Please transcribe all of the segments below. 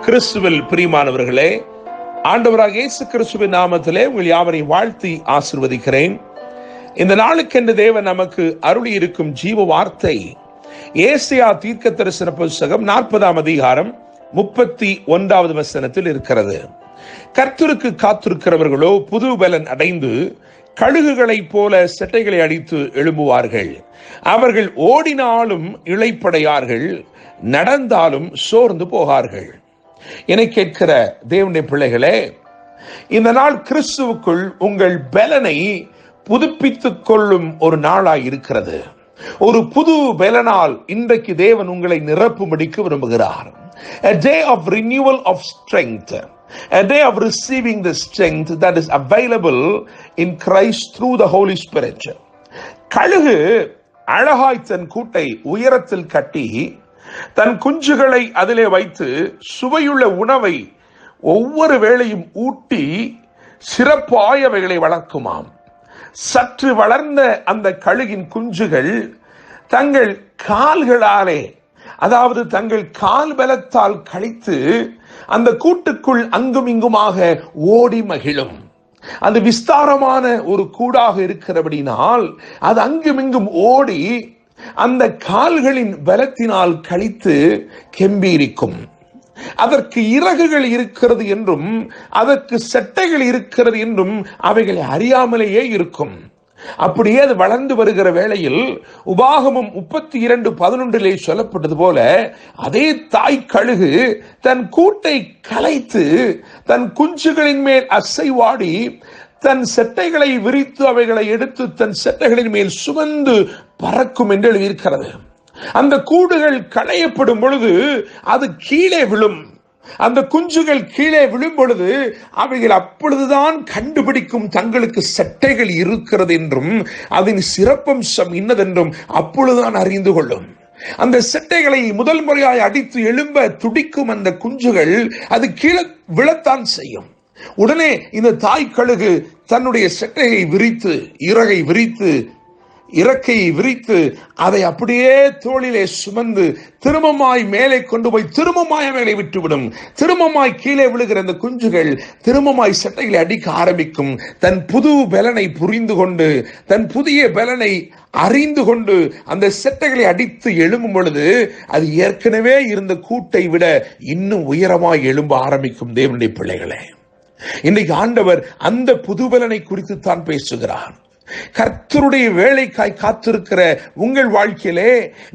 கிறிஸ்துவில் பிரியமானவர்களே, ஆண்டவராக இயேசு கிறிஸ்துவின் நாமத்திலே உங்கள் யாவரையும் வாழ்த்தி ஆசீர்வதிக்கிறேன். இந்த நாளுக்கென்று தேவன் நமக்கு அருளி இருக்கும் ஜீவ வார்த்தை ஏசாயா தீர்க்க தரிசன புத்தகம் 40ஆம் அதிகாரம் 31வது வசனத்தில் இருக்கிறது. கர்த்தருக்கு காத்திருக்கிறவர்களோ புது பலன் அடைந்து கழுகுகளைப் போல செட்டைகளை அடித்து எழும்புவார்கள். அவர்கள் ஓடினாலும் இளைப்படையார்கள், நடந்தாலும் சோர்ந்து போகார்கள். என்னை கேட்கிற தேவனுடைய பிள்ளைகளே, இந்த நாள் கிறிஸ்துவுக்குள் உங்கள் பலனை புதுப்பித்துக் கொள்ளும் ஒரு நாளாய் இருக்கிறது. ஒரு புது பலனால் இன்றைக்கு தேவன் உங்களை நிரப்பும்படிக்கு விரும்புகிறார். A day of renewal of strength, a day of receiving the strength that is available in Christ through the Holy Spirit. கழுகு அழகாய் தன் கூட்டை உயரத்தில் கட்டி தன் குஞ்சுகளை அதிலே வைத்து சுவையுள்ள உணவை ஒவ்வொரு வேளையும் ஊட்டி சிறப்பாயவைகளை வளர்க்குமாம். சற்று வளர்ந்த அந்த கழுகின் குஞ்சுகள் தங்கள் கால்களாலே, அதாவது தங்கள் கால் பலத்தால் கழித்து அந்த கூட்டுக்குள் அங்கும் இங்குமாக ஓடி மகிழும். அது விஸ்தாரமான ஒரு கூடாக இருக்கிறபடினால் அது அங்கும் இங்கும் ஓடி அந்த கால்களின் பலத்தினால் கழித்து கெம்பீரிக்கும். அதற்கு இறகுகள் இருக்கிறது என்றும் அதற்கு செட்டைகள் இருக்கிறது என்றும் அவைகளை அறியாமலேயே இருக்கும். அப்படியே அது வளர்ந்து வருகிற வேளையில் உபாகமம் 32:11 சொல்லப்பட்டது போல அதே தாய் கழுகு தன் கூட்டை கலைத்து தன் குஞ்சுகளின் மேல் அசைவாடி தன் செட்டைகளை விரித்து அவைகளை எடுத்து தன் செட்டைகளின் மேல் சுமந்து பறக்கும் என்று எழுதியிருக்கிறது. அந்த கூடுகள் களையப்படும் பொழுது அது கீழே விழும். அந்த குஞ்சுகள் கீழே விழும் பொழுது அவைகள் அப்பொழுதுதான் கண்டுபிடிக்கும் தங்களுக்கு செட்டைகள் இருக்கிறது என்றும் அதன் சிறப்பம்சம் இன்னதென்றும் அப்பொழுதுதான் அறிந்து கொள்ளும். அந்த செட்டைகளை முதல் முறையாய் அடித்து எழும்ப துடிக்கும் அந்த குஞ்சுகள் அது கீழே விழத்தான் செய்யும். உடனே இந்த தாய் கழுகு தன்னுடைய செட்டையை விரித்து இறக்கையை விரித்து அதை அப்படியே தோளிலே சுமந்து திரும்பமாய் மேலே கொண்டு போய் திரும்பமாய் அவைகளை விட்டுவிடும். திரும்பமாய் கீழே விழுகிற அந்த குஞ்சுகள் திரும்பமாய் செட்டைகளை அடிக்க ஆரம்பிக்கும். தன் புது பலனை புரிந்து கொண்டு, தன் புதிய பலனை அறிந்து கொண்டு அந்த செட்டைகளை அடித்து எழும்பும் பொழுது அது ஏற்கனவே இருந்த கூட்டை விட இன்னும் உயரமாய் எழும்ப ஆரம்பிக்கும். தேவனுடைய பிள்ளைகளே, இன்றைக்கு ஆண்டவர் அந்த புதுபலனை குறித்து தான் பேசுகிறார். கர்த்தருடைய வேலைக்காய் காத்திருக்கிற உங்கள் வாழ்க்கையிலே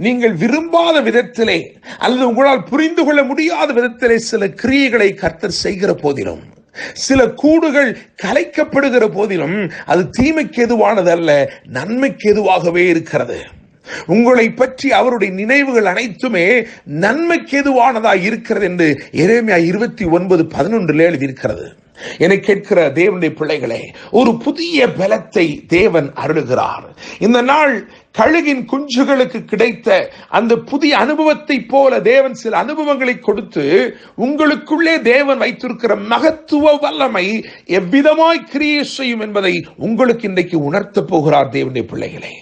நீங்கள் விரும்பாத விதத்திலே அல்லது உங்களால் புரிந்து கொள்ள முடியாத விதத்திலே சில கிரியைகளை கர்த்தர் செய்கிற போதிலும், சில கூடுகள் கலைக்கப்படுகிற போதிலும் அது தீமைக்கு எதுவானதல்ல, நன்மைக்கு எதுவாகவே இருக்கிறது. உங்களை பற்றி அவருடைய நினைவுகள் அனைத்துமே நன்மைக்கு எதுவானதா இருக்கிறது என்று எரேமியா 29:11 எழுதியிருக்கிறது. என்னை கேட்கிற தேவனுடைய பிள்ளைகளே, ஒரு புதிய பலத்தை தேவன் அருளுகிறார். இந்த நாள் கழுகின் குஞ்சுகளுக்கு கிடைத்த அந்த புதிய அனுபவத்தை போல தேவன் சில அனுபவங்களை கொடுத்து உங்களுக்குள்ளே தேவன் வைத்திருக்கிற மகத்துவ வல்லமை எவ்விதமாய் கிரியை செய்யும் என்பதை உங்களுக்கு இன்றைக்கு உணர்த்த போகிறார். தேவனுடைய பிள்ளைகளே,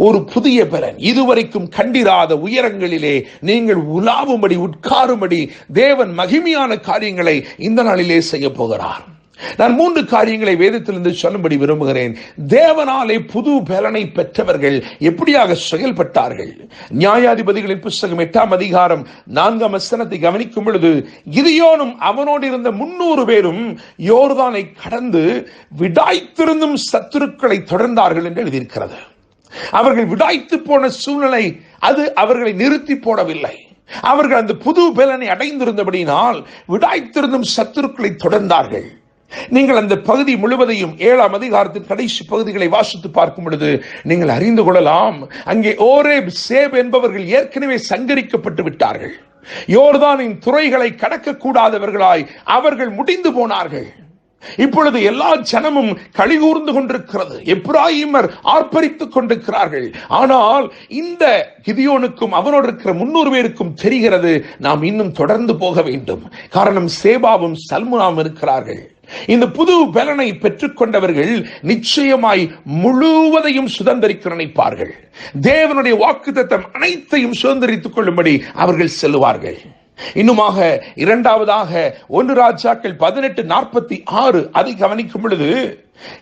ஒரு புதிய பலன், இதுவரைக்கும் கண்டிராத உயரங்களிலே நீங்கள் உலாவும்படி உட்காரும்படி தேவன் மகிமையான காரியங்களை இந்த நாளிலே செய்ய போகிறார். நான் 3 காரியங்களை வேதத்திலிருந்து சொல்லும்படி விரும்புகிறேன். தேவனாலே புது பலனை பெற்றவர்கள் எப்படியாக செயல்பட்டார்கள்? நியாயாதிபதிகளின் புத்தகம் 8ஆம் அதிகாரம் 4ஆம் வசனத்தை கவனிக்கும் பொழுது, கிதியோனும் அவனோடு இருந்த 300 பேரும் யோர்தானை கடந்து விடாய்த்திருந்தும் சத்துருக்களை தொடர்ந்தார்கள் என்று எழுதியிருக்கிறது. அவர்கள் விடாய்த்து போன சூழ்நிலை அது அவர்களை நிறுத்தி போடவில்லை. அவர்கள் அந்த புது பலனை அடைந்திருந்தபடினால் விடாய்த்திருந்தும் சத்துருக்களை தொடர்ந்தார்கள். நீங்கள் அந்த பகுதி முழுவதையும் 7ஆம் அதிகாரத்தின் கடைசி பகுதிகளை வாசித்து பார்க்கும் பொழுது நீங்கள் அறிந்து கொள்ளலாம். அங்கே ஓரேப், சேப் என்பவர்கள் ஏற்கனவே சங்கரிக்கப்பட்டு விட்டார்கள். யோர்தானின் துறைகளை கடக்கக்கூடாதவர்களாய் அவர்கள் முடிந்து போனார்கள். இப்பொழுது எல்லா ஜனமும் கலிகூர்ந்து கொண்டிருக்கிறது. எப்பிராயீமர் ஆர்ப்பரித்துக் கொண்டிருக்கிறார்கள். ஆனால் இந்த கிதியோனுக்கும் அவனோடு இருக்கிற 300 பேருக்கும் தெரிகிறது, நாம் இன்னும் தொடர்ந்து போக வேண்டும். காரணம், சேபாவும் சல்முனாவும் இருக்கிறார்கள். இந்த புது பலனை பெற்றுக்கொண்டவர்கள் நிச்சயமாய் முழுவதையும் சுதந்திரிக்க நினைப்பார்கள். தேவனுடைய வாக்குத்தத்தம் அனைத்தையும் சுதந்திரித்துக் கொள்ளும்படி அவர்கள் செல்வார்கள். இன்னுமாக இரண்டாவதாக 1 ராஜாக்கள் 18:46 அதை கவனிக்கும் பொழுது,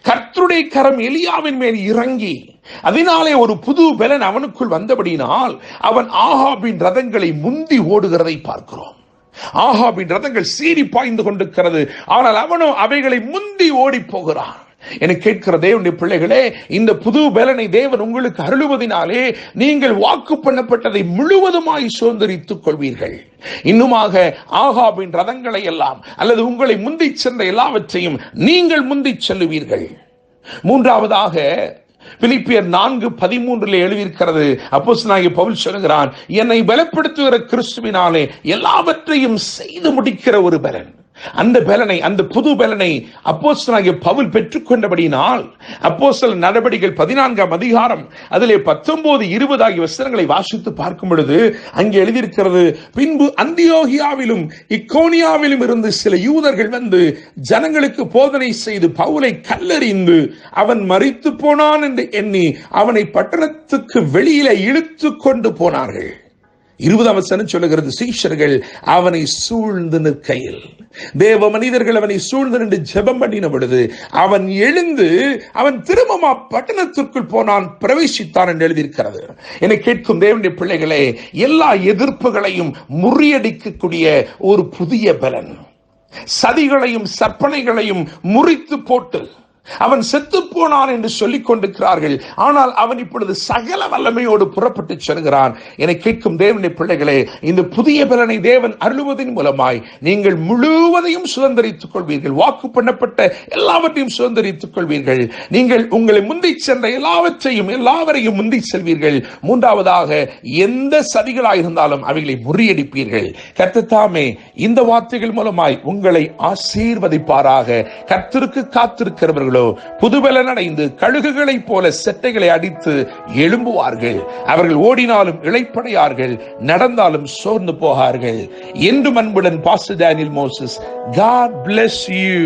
கர்த்தருடைய கரம் எலியாவின் மேல் இறங்கி அதனாலே ஒரு புது பலன் அவனுக்குள் வந்தபடியினால் அவன் ஆகாபின் ரதங்களை முந்தி ஓடுகிறதை பார்க்கிறோம். ஆகாபின் ரதங்கள் சீறி பாய்ந்து கொண்டிருக்கிறது, ஆனால் அவனோ அவைகளை முந்தி ஓடி போகிறான். என கேட்கிற தேவனுடைய பிள்ளைகளே, இந்த புது பலனை தேவன் உங்களுக்கு அருளுவதினாலே நீங்கள் வாக்கு பண்ணப்பட்டதை முழுவதுமாய் சுதந்தரித்துக் கொள்வீர்கள். இன்னுமாக ஆகாபின் ரதங்களை எல்லாம் அல்லது உங்களை முந்தி சென்ற எல்லாவற்றையும் நீங்கள் முந்தி செல்லுவீர்கள். மூன்றாவதாக பிலிப்பியர் 4:13 எழுதியிருக்கிறது. அப்போஸ்தலனாகிய பவுல் சொல்கிறான், என்னை பலப்படுத்துகிற கிறிஸ்துவினாலே எல்லாவற்றையும் செய்து முடிக்கிற ஒரு பலன். அந்த பலனை, அந்த புது பலனை அப்போஸ்தலனாகிய பவுல் பெற்றுக்கொண்டபடியினால் அப்போஸ்தலர் நடபடிகள் 14ஆம் அதிகாரம் அதிலே 19-20 ஆகிய வசனங்களை வாசித்து பார்க்கும் பொழுது அங்கே எழுதியிருக்கிறது, பின்பு அந்தியோகியாவிலும் இக்கோனியாவிலும் இருந்து சில யூதர்கள் வந்து ஜனங்களுக்கு போதனை செய்து பவுலை கல்லெறிந்து அவன் மரித்து போனான் என்று எண்ணி அவனை பட்டணத்துக்கு வெளியில இழுத்து கொண்டு போனார்கள். 20ஆம் வசனம் சொல்லுகிறது, சீஷர்கள் அவனை சூழ்ந்து நிற்கையில், தேவ மனிதர்கள் அவனை சூழ்ந்து நின்று ஜெபம் பண்ணின பொழுது அவன் எழுந்து அவன் திரும்ப பட்டணத்திற்குள் போனான், பிரவேசித்தான் என்று எழுதியிருக்கிறது. என்னை கேட்கும் தேவனுடைய பிள்ளைகளே, எல்லா எதிர்ப்புகளையும் முறியடிக்கக்கூடிய ஒரு புதிய பலன், சதிகளையும் சற்பனைகளையும் முறித்து போட்டு அவன் செத்து போனான் என்று சொல்லிக் கொண்டிருக்கிறார்கள். ஆனால் அவன் இப்பொழுது சகல வல்லமையோடு புறப்பட்டு செல்கிறான். என கேட்கும் தேவனுடைய பிள்ளைகளே, இந்த புதிய பலனை தேவன் அருளுவதன் மூலமாய் நீங்கள் முழுவதையும் சுதந்தரித்துக் கொள்வீர்கள். வாக்கு பண்ணப்பட்ட எல்லாவற்றையும் சுதந்தரித்துக் கொள்வீர்கள். நீங்கள் உங்களை முந்தி சென்ற எல்லாவரையும் முந்தி செல்வீர்கள். மூன்றாவதாக, எந்த சதிகளாயிருந்தாலும் அவைகளை முறியடிப்பீர்கள். கர்த்தர் தாமே இந்த வார்த்தைகள் மூலமாய் உங்களை ஆசீர்வதிப்பாராக. கர்த்தருக்கு காத்திருக்கிறவர்கள் புதுபலன் அடைந்து கழுகுகளைப் போல செட்டைகளை அடித்து எழும்புவார்கள். அவர்கள் ஓடினாலும் இளைப்படையார்கள், நடந்தாலும் சோர்ந்து போகார்கள். என்று அன்புடன் pastor Daniel Moses. God bless you.